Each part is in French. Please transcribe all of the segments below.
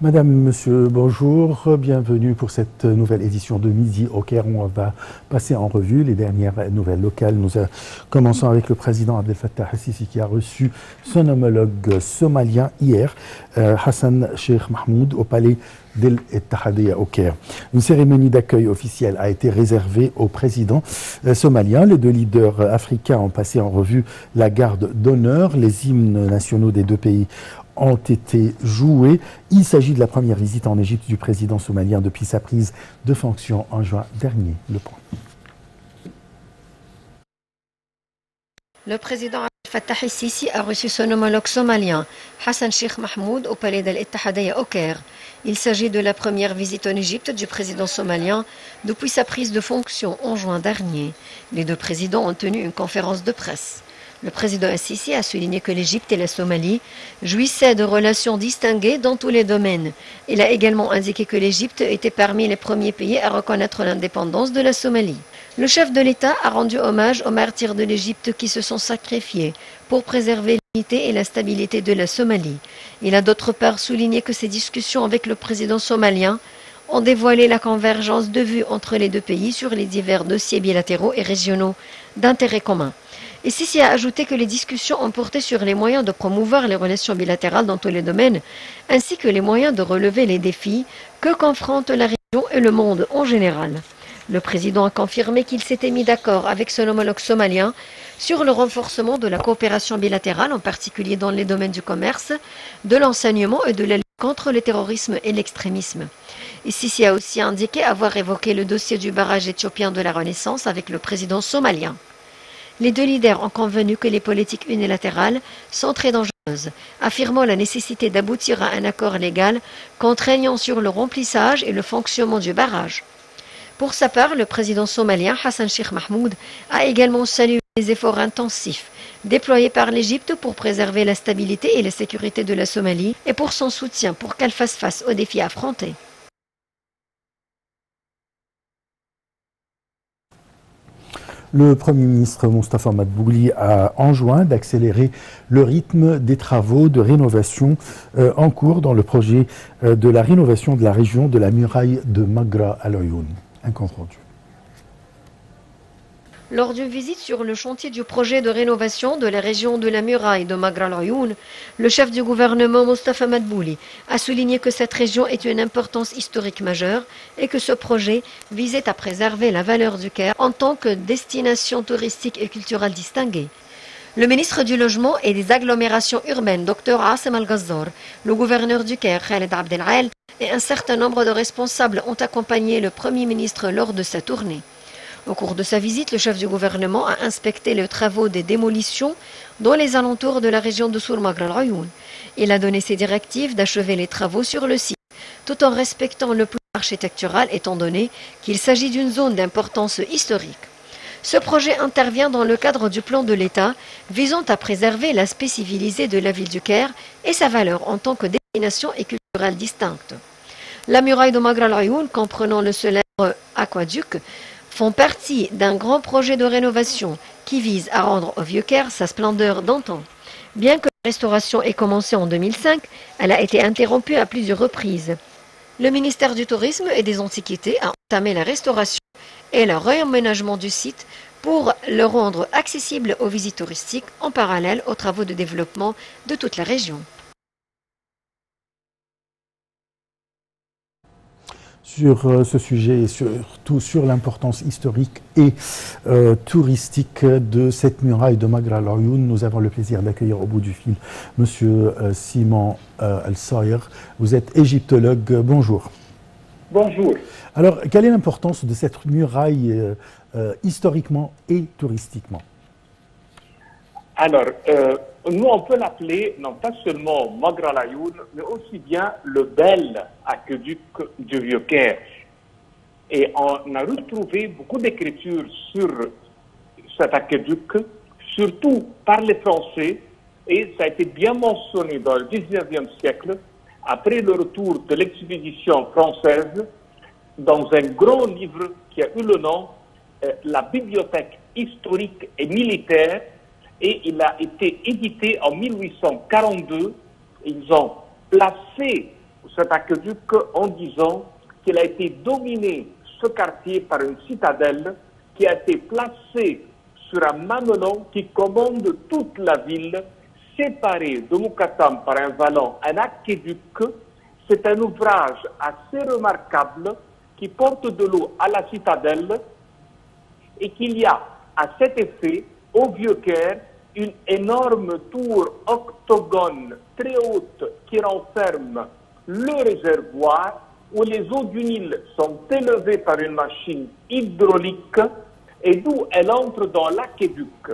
Madame, Monsieur, bonjour, bienvenue pour cette nouvelle édition de Midi au Caire où on va passer en revue les dernières nouvelles locales. Nous commençons avec le président Abdel Fattah al-Sisi qui a reçu son homologue somalien hier, Hassan Sheikh Mahmoud, au palais d'El Ittihadiyya au Caire. Une cérémonie d'accueil officielle a été réservée au président somalien. Les deux leaders africains ont passé en revue la garde d'honneur. Les hymnes nationaux des deux pays ont été joués. Il s'agit de la première visite en Égypte du président somalien depuis sa prise de fonction en juin dernier. Le point. Le président Abdel Fattah al-Sisi a reçu son homologue somalien, Hassan Sheikh Mahmoud, au palais d'El Ittihadiyya au Caire. Il s'agit de la première visite en Égypte du président somalien depuis sa prise de fonction en juin dernier. Les deux présidents ont tenu une conférence de presse. Le président al-Sisi a souligné que l'Égypte et la Somalie jouissaient de relations distinguées dans tous les domaines. Il a également indiqué que l'Égypte était parmi les premiers pays à reconnaître l'indépendance de la Somalie. Le chef de l'État a rendu hommage aux martyrs de l'Égypte qui se sont sacrifiés pour préserver l'unité et la stabilité de la Somalie. Il a d'autre part souligné que ces discussions avec le président somalien ont dévoilé la convergence de vues entre les deux pays sur les divers dossiers bilatéraux et régionaux d'intérêt commun. Et Sisi a ajouté que les discussions ont porté sur les moyens de promouvoir les relations bilatérales dans tous les domaines, ainsi que les moyens de relever les défis que confrontent la région et le monde en général. Le président a confirmé qu'il s'était mis d'accord avec son homologue somalien sur le renforcement de la coopération bilatérale, en particulier dans les domaines du commerce, de l'enseignement et de la lutte contre le terrorisme et l'extrémisme. Et Sisi a aussi indiqué avoir évoqué le dossier du barrage éthiopien de la Renaissance avec le président somalien. Les deux leaders ont convenu que les politiques unilatérales sont très dangereuses, affirmant la nécessité d'aboutir à un accord légal contraignant sur le remplissage et le fonctionnement du barrage. Pour sa part, le président somalien Hassan Sheikh Mahmoud a également salué les efforts intensifs déployés par l'Égypte pour préserver la stabilité et la sécurité de la Somalie et pour son soutien pour qu'elle fasse face aux défis affrontés. Le Premier ministre Moustapha Madbouli a enjoint d'accélérer le rythme des travaux de rénovation en cours dans le projet de la rénovation de la région de la muraille de Magra al-Ayoun. Un compte rendu. Lors d'une visite sur le chantier du projet de rénovation de la région de la muraille de Magra al-Ayoun, le chef du gouvernement Moustapha Madbouli a souligné que cette région est une importance historique majeure et que ce projet visait à préserver la valeur du Caire en tant que destination touristique et culturelle distinguée. Le ministre du Logement et des Agglomérations urbaines, Dr Assem Al-Ghazzar, le gouverneur du Caire, Khaled Abdelal, et un certain nombre de responsables ont accompagné le Premier ministre lors de sa tournée. Au cours de sa visite, le chef du gouvernement a inspecté les travaux des démolitions dans les alentours de la région de Sour Magra al-Ayoun. Il a donné ses directives d'achever les travaux sur le site, tout en respectant le plan architectural étant donné qu'il s'agit d'une zone d'importance historique. Ce projet intervient dans le cadre du plan de l'État visant à préserver l'aspect civilisé de la ville du Caire et sa valeur en tant que destination et culturelle distincte. La muraille de Magra al-Ayoun, comprenant le célèbre aqueduc, font partie d'un grand projet de rénovation qui vise à rendre au Vieux-Caire sa splendeur d'antan. Bien que la restauration ait commencé en 2005, elle a été interrompue à plusieurs reprises. Le ministère du Tourisme et des Antiquités a entamé la restauration et le réaménagement du site pour le rendre accessible aux visites touristiques en parallèle aux travaux de développement de toute la région. Sur ce sujet et surtout sur l'importance historique et touristique de cette muraille de Magra al-Ayoun, nous avons le plaisir d'accueillir au bout du fil Monsieur Simon Al-Sayer. Vous êtes égyptologue. Bonjour. Bonjour. Alors, quelle est l'importance de cette muraille historiquement et touristiquement? Alors, nous, on peut l'appeler non pas seulement Magra al-Ayoun, mais aussi bien le bel aqueduc du Vieux-Caire. Et on a retrouvé beaucoup d'écritures sur cet aqueduc, surtout par les Français, et ça a été bien mentionné dans le 19e siècle, après le retour de l'expédition française, dans un grand livre qui a eu le nom « La bibliothèque historique et militaire », et il a été édité en 1842. Ils ont placé cet aqueduc en disant qu'il a été dominé, ce quartier, par une citadelle qui a été placée sur un mamelon qui commande toute la ville, séparée de Moukatam par un vallon, un aqueduc. C'est un ouvrage assez remarquable qui porte de l'eau à la citadelle et qu'il y a à cet effet, au Vieux-Caire, une énorme tour octogone très haute qui renferme le réservoir où les eaux du Nil sont élevées par une machine hydraulique et d'où elle entre dans l'aqueduc.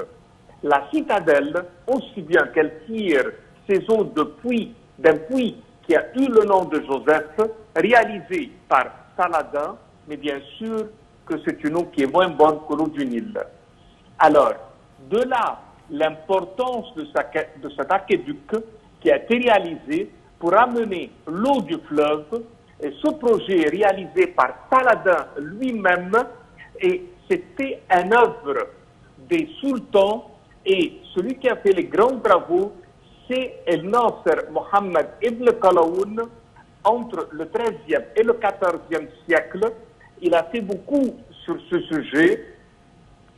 La citadelle, aussi bien qu'elle tire ses eaux d'un puits qui a eu le nom de Joseph, réalisé par Saladin, mais bien sûr que c'est une eau qui est moins bonne que l'eau du Nil. Alors, de là, l'importance de cet aqueduc qui a été réalisé pour amener l'eau du fleuve. Et ce projet est réalisé par Saladin lui-même et c'était une œuvre des sultans et celui qui a fait les grands travaux, c'est El Nasser Mohammed ibn Qalaoun entre le XIIIe et le XIVe siècle. Il a fait beaucoup sur ce sujet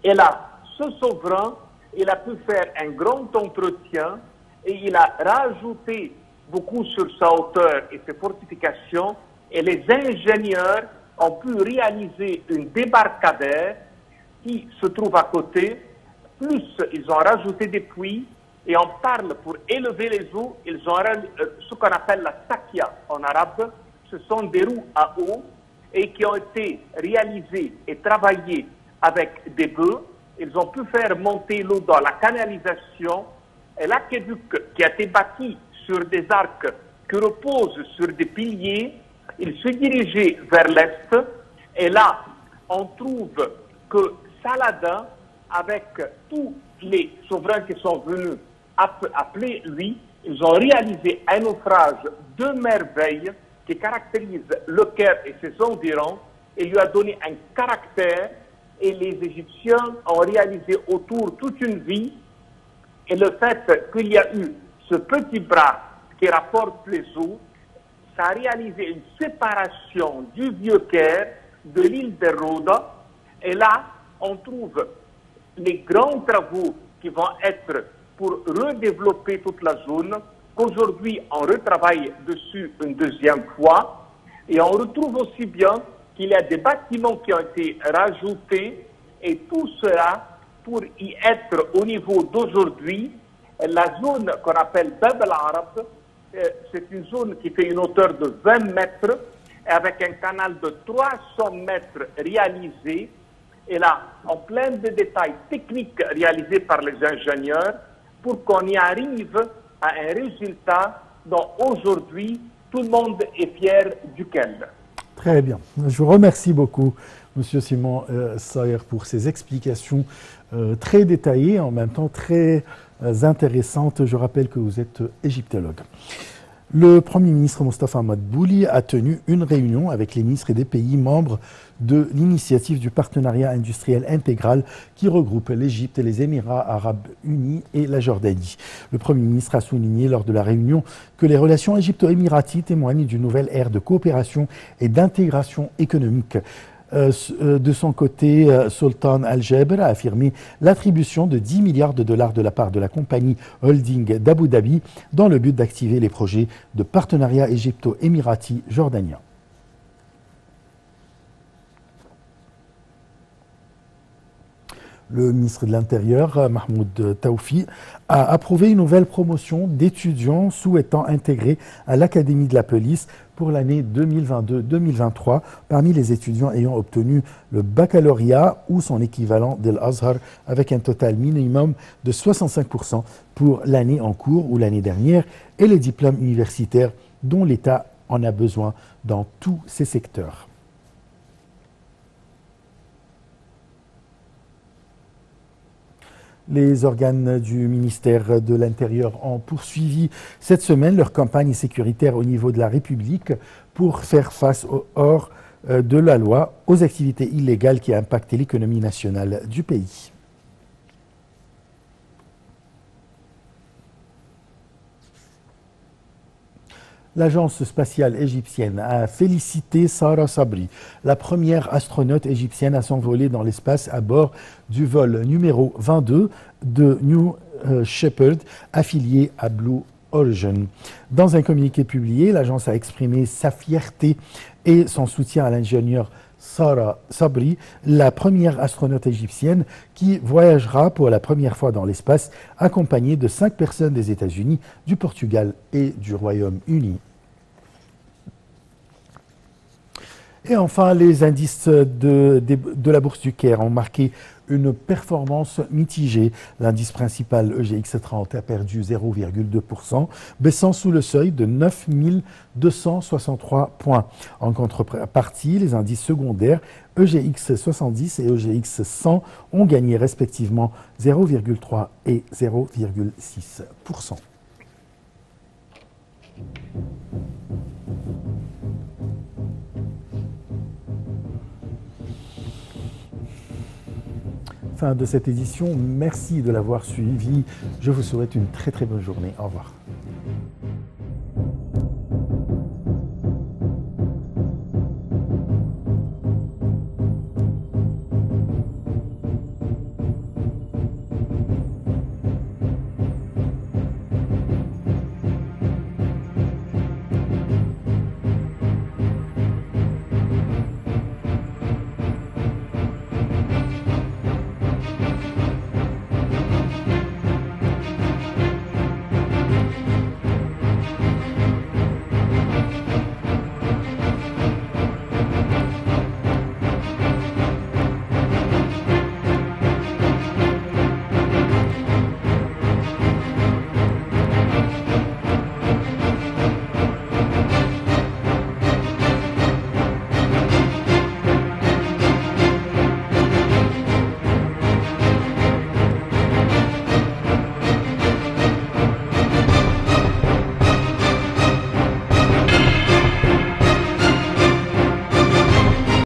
et là, ce souverain, il a pu faire un grand entretien et il a rajouté beaucoup sur sa hauteur et ses fortifications. Et les ingénieurs ont pu réaliser une débarcadère qui se trouve à côté. Plus, ils ont rajouté des puits et on parle pour élever les eaux, ils ont ce qu'on appelle la sakia en arabe. Ce sont des roues à eau et qui ont été réalisées et travaillées avec des bœufs. Ils ont pu faire monter l'eau dans la canalisation. Et l'aqueduc qui a été bâti sur des arcs qui reposent sur des piliers, il se dirigeait vers l'est. Et là, on trouve que Saladin, avec tous les souverains qui sont venus appeler lui, ils ont réalisé un ouvrage de merveille qui caractérise le Caire et ses environs et lui a donné un caractère. Et les Égyptiens ont réalisé autour toute une vie. Et le fait qu'il y a eu ce petit bras qui rapporte les eaux, ça a réalisé une séparation du Vieux-Caire de l'île de Rhoda. Et là, on trouve les grands travaux qui vont être pour redévelopper toute la zone, qu'aujourd'hui on retravaille dessus une deuxième fois. Et on retrouve aussi bien qu'il y a des bâtiments qui ont été rajoutés et tout cela pour y être au niveau d'aujourd'hui. La zone qu'on appelle Bab al-Arab, c'est une zone qui fait une hauteur de 20 mètres avec un canal de 300 mètres réalisé. Et là, en plein de détails techniques réalisés par les ingénieurs pour qu'on y arrive à un résultat dont aujourd'hui tout le monde est fier duquel. Très bien. Je vous remercie beaucoup, Monsieur Simon Sayer, pour ces explications très détaillées, en même temps très intéressantes. Je rappelle que vous êtes égyptologue. Le Premier ministre Mostafa Madbouli a tenu une réunion avec les ministres des pays membres de l'initiative du partenariat industriel intégral qui regroupe l'Égypte, les Émirats arabes unis et la Jordanie. Le Premier ministre a souligné lors de la réunion que les relations égypto-émiraties témoignent d'une nouvelle ère de coopération et d'intégration économique. De son côté, Sultan Al-Jaber a affirmé l'attribution de 10 milliards de dollars de la part de la compagnie holding d'Abu Dhabi dans le but d'activer les projets de partenariat égypto-émirati jordanien. Le ministre de l'Intérieur, Mahmoud Tawfi, a approuvé une nouvelle promotion d'étudiants souhaitant intégrer à l'Académie de la police pour l'année 2022-2023 parmi les étudiants ayant obtenu le baccalauréat ou son équivalent de l'Azhar avec un total minimum de 65% pour l'année en cours ou l'année dernière et les diplômes universitaires dont l'État en a besoin dans tous ces secteurs. Les organes du ministère de l'Intérieur ont poursuivi cette semaine leur campagne sécuritaire au niveau de la République pour faire face hors de la loi aux activités illégales qui impactent l'économie nationale du pays. L'agence spatiale égyptienne a félicité Sarah Sabri, la première astronaute égyptienne à s'envoler dans l'espace à bord du vol numéro 22 de New Shepard, affilié à Blue Origin. Dans un communiqué publié, l'agence a exprimé sa fierté et son soutien à l'ingénieur Sarah Sabri, la première astronaute égyptienne qui voyagera pour la première fois dans l'espace, accompagnée de 5 personnes des États-Unis, du Portugal et du Royaume-Uni. Et enfin, les indices de la Bourse du Caire ont marqué une performance mitigée. L'indice principal EGX30 a perdu 0,2%, baissant sous le seuil de 9 263 points. En contrepartie, les indices secondaires EGX70 et EGX100 ont gagné respectivement 0,3 et 0,6%. Fin de cette édition. Merci de l'avoir suivi. Je vous souhaite une très très bonne journée. Au revoir.